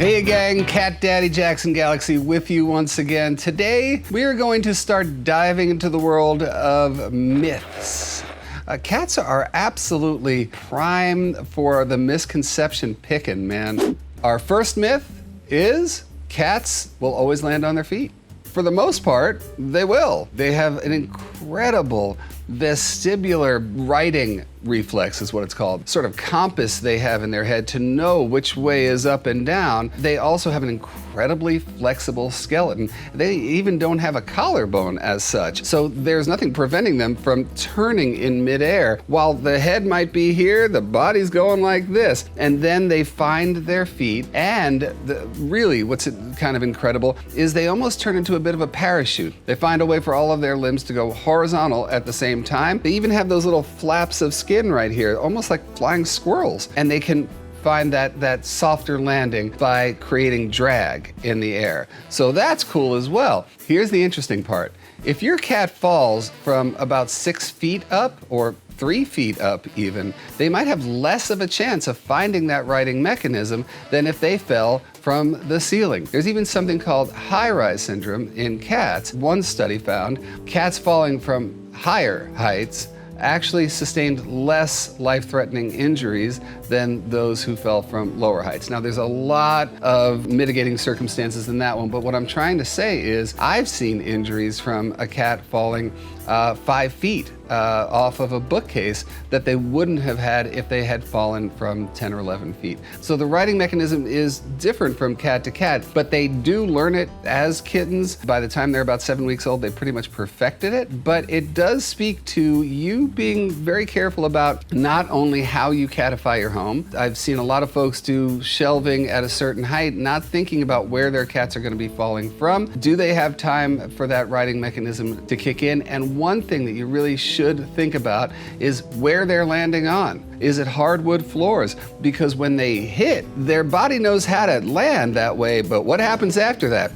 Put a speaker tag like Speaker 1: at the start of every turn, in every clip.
Speaker 1: Hey gang, Cat Daddy Jackson Galaxy with you once again. Today we are going to start diving into the world of myths. Cats are absolutely prime for the misconception picking, man. Our first myth is cats will always land on their feet. For the most part, they will. They have an incredible vestibular righting reflex is what it's called. Sort of compass they have in their head to know which way is up and down. They also have an incredibly flexible skeleton. They even don't have a collarbone as such. So there's nothing preventing them from turning in midair. While the head might be here, the body's going like this. And then they find their feet, and really what's kind of incredible is they almost turn into a bit of a parachute. They find a way for all of their limbs to go horizontal at the same time. They even have those little flaps of skin right here, almost like flying squirrels. And they can find that softer landing by creating drag in the air. So that's cool as well. Here's the interesting part. If your cat falls from about 6 feet up or 3 feet up even, they might have less of a chance of finding that righting mechanism than if they fell from the ceiling. There's even something called high-rise syndrome in cats. One study found cats falling from higher heights actually sustained less life-threatening injuries than those who fell from lower heights. Now, there's a lot of mitigating circumstances in that one, but what I'm trying to say is I've seen injuries from a cat falling 5 feet off of a bookcase that they wouldn't have had if they had fallen from 10 or 11 feet. So the righting mechanism is different from cat to cat, but they do learn it as kittens. By the time they're about 7 weeks old, they pretty much perfected it, but it does speak to you being very careful about not only how you catify your home. I've seen a lot of folks do shelving at a certain height, not thinking about where their cats are going to be falling from. Do they have time for that righting mechanism to kick in? And one thing that you really should think about is where they're landing on. Is it hardwood floors? Because when they hit, their body knows how to land that way, but what happens after that?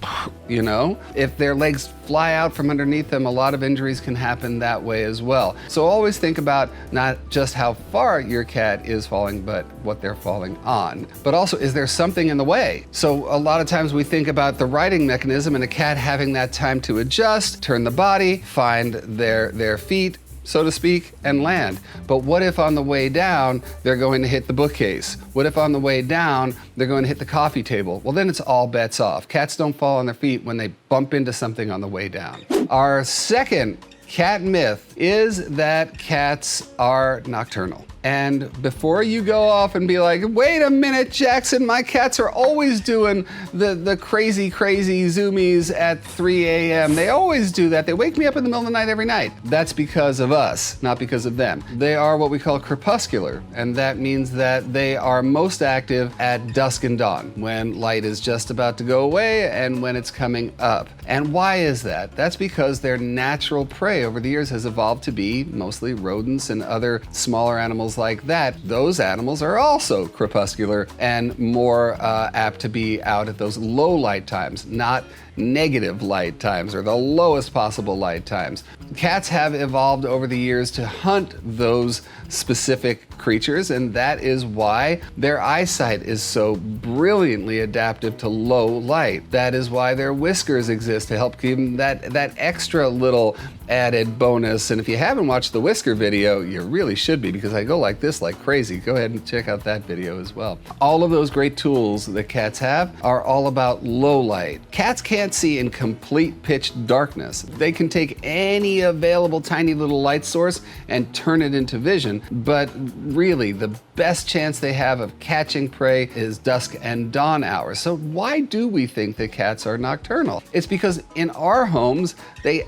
Speaker 1: You know? If their legs fly out from underneath them, a lot of injuries can happen that way as well. So always think about not just how far your cat is falling, but what they're falling on. But also, is there something in the way? So a lot of times we think about the righting mechanism and a cat having that time to adjust, turn the body, find their feet, so to speak, and land. But what if on the way down, they're going to hit the bookcase? What if on the way down, they're going to hit the coffee table? Well, then it's all bets off. Cats don't fall on their feet when they bump into something on the way down. Our second cat myth is that cats are nocturnal. And before you go off and be like, wait a minute, Jackson, my cats are always doing the crazy zoomies at 3 a.m. They always do that. They wake me up in the middle of the night every night. That's because of us, not because of them. They are what we call crepuscular, and that means that they are most active at dusk and dawn, when light is just about to go away and when it's coming up. And why is that? That's because their natural prey over the years has evolved to be mostly rodents and other smaller animals like that. Those animals are also crepuscular and more apt to be out at those low light times, not negative light times or the lowest possible light times. Cats have evolved over the years to hunt those specific creatures, and that is why their eyesight is so brilliantly adaptive to low light. That is why their whiskers exist to help give them that extra little added bonus. And if you haven't watched the whisker video, you really should be, because I go like this like crazy. Go ahead and check out that video as well. All of those great tools that cats have are all about low light. Cats can't see in complete pitch darkness. They can take any available tiny little light source and turn it into vision, but really the best chance they have of catching prey is dusk and dawn hours. So why do we think that cats are nocturnal? It's because in our homes, they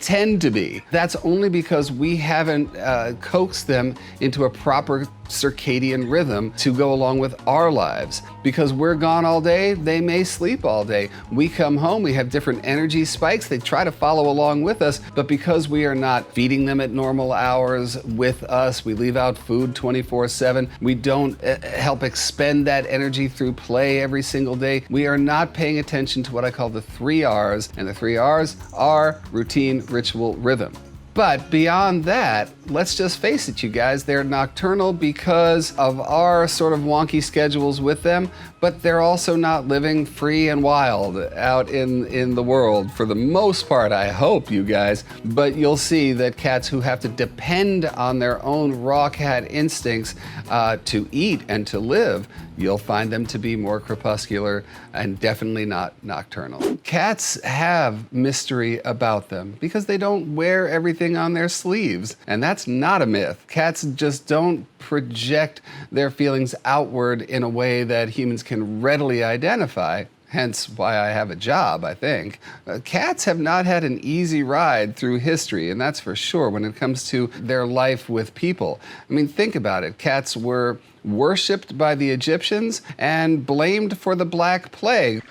Speaker 1: tend to be. That's only because we haven't coaxed them into a proper circadian rhythm to go along with our lives. Because we're gone all day, they may sleep all day. We come home, we have different energy spikes, they try to follow along with us, but because we are not feeding them at normal hours with us, we leave out food 24/7, we don't help expend that energy through play every single day, we are not paying attention to what I call the 3 R's, and the 3 R's are routine, ritual, rhythm. But beyond that, let's just face it, you guys, they're nocturnal because of our sort of wonky schedules with them, but they're also not living free and wild out in the world for the most part, I hope, you guys. But you'll see that cats who have to depend on their own raw cat instincts to eat and to live, you'll find them to be more crepuscular and definitely not nocturnal. Cats have mystery about them because they don't wear everything on their sleeves, and that's not a myth. Cats just don't project their feelings outward in a way that humans can readily identify. Hence why I have a job, I think. Cats have not had an easy ride through history, and that's for sure when it comes to their life with people. I mean, think about it. Cats were worshipped by the Egyptians and blamed for the Black Plague.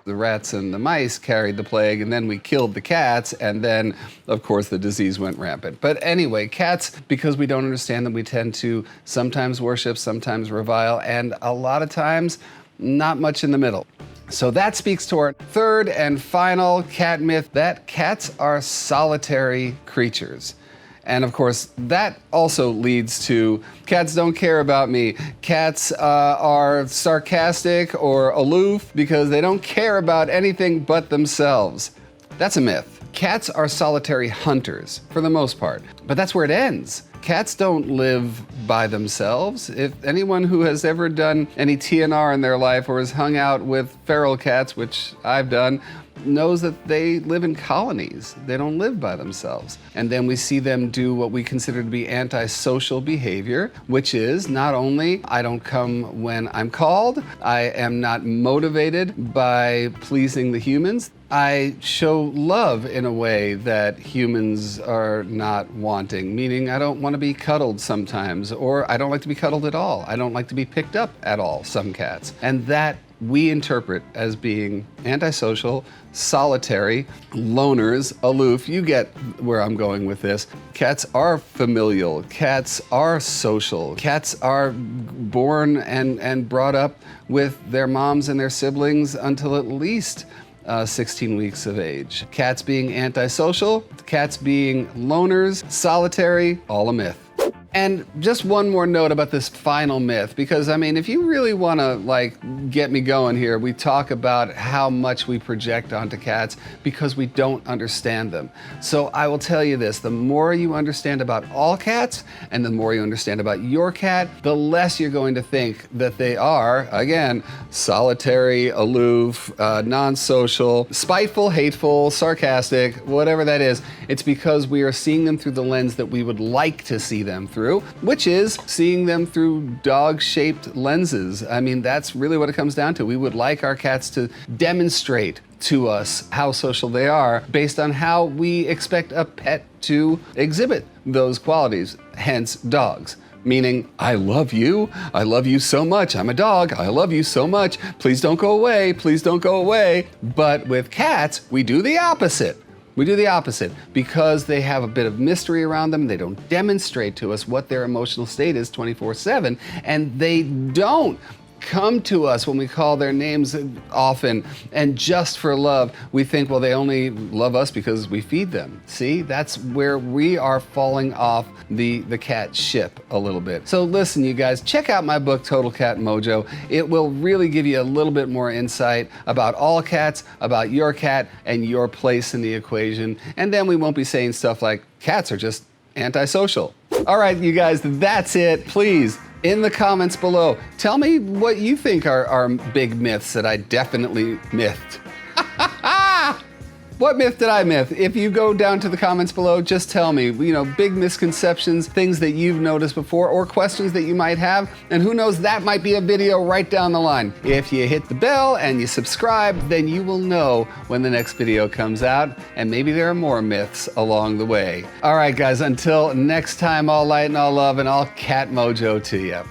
Speaker 1: The rats and the mice carried the plague, and then we killed the cats, and then, of course, the disease went rampant. But anyway, cats, because we don't understand them, we tend to sometimes worship, sometimes revile, and a lot of times, not much in the middle. So that speaks to our third and final cat myth, that cats are solitary creatures. And of course, that also leads to cats don't care about me. Cats are sarcastic or aloof because they don't care about anything but themselves. That's a myth. Cats are solitary hunters for the most part, but that's where it ends. Cats don't live by themselves. If anyone who has ever done any TNR in their life or has hung out with feral cats, which I've done, knows that they live in colonies. They don't live by themselves. And then we see them do what we consider to be antisocial behavior, which is not only I don't come when I'm called, I am not motivated by pleasing the humans, I show love in a way that humans are not wanting, meaning I don't want to be cuddled sometimes, or I don't like to be cuddled at all. I don't like to be picked up at all, some cats. And that we interpret as being antisocial, solitary, loners, aloof. You get where I'm going with this. Cats are familial. Cats are social. Cats are born and brought up with their moms and their siblings until at least 16 weeks of age. Cats being antisocial, cats being loners, solitary, all a myth. And just one more note about this final myth, because I mean, if you really want to get me going here, we talk about how much we project onto cats because we don't understand them. So I will tell you this, the more you understand about all cats and the more you understand about your cat, the less you're going to think that they are, again, solitary, aloof, non-social, spiteful, hateful, sarcastic, whatever that is. It's because we are seeing them through the lens that we would like to see them through, which is seeing them through dog-shaped lenses. I mean, that's really what it comes down to. We would like our cats to demonstrate to us how social they are based on how we expect a pet to exhibit those qualities, hence dogs. Meaning, I love you so much, I'm a dog, I love you so much, please don't go away, please don't go away. But with cats, we do the opposite. We do the opposite because they have a bit of mystery around them. They don't demonstrate to us what their emotional state is 24/7, and they don't come to us when we call their names often and just for love. We think, well, they only love us because we feed them. See, that's where we are falling off the cat ship a little bit. So listen, you guys, check out my book, Total Cat Mojo. It will really give you a little bit more insight about all cats, about your cat and your place in the equation. And then we won't be saying stuff like cats are just antisocial. All right, you guys, that's it. Please, in the comments below, tell me what you think are big myths that I definitely mythed. What myth did I myth? If you go down to the comments below, just tell me, big misconceptions, things that you've noticed before, or questions that you might have, and who knows, that might be a video right down the line. If you hit the bell and you subscribe, then you will know when the next video comes out, and maybe there are more myths along the way. All right, guys, until next time, all light and all love and all cat mojo to you.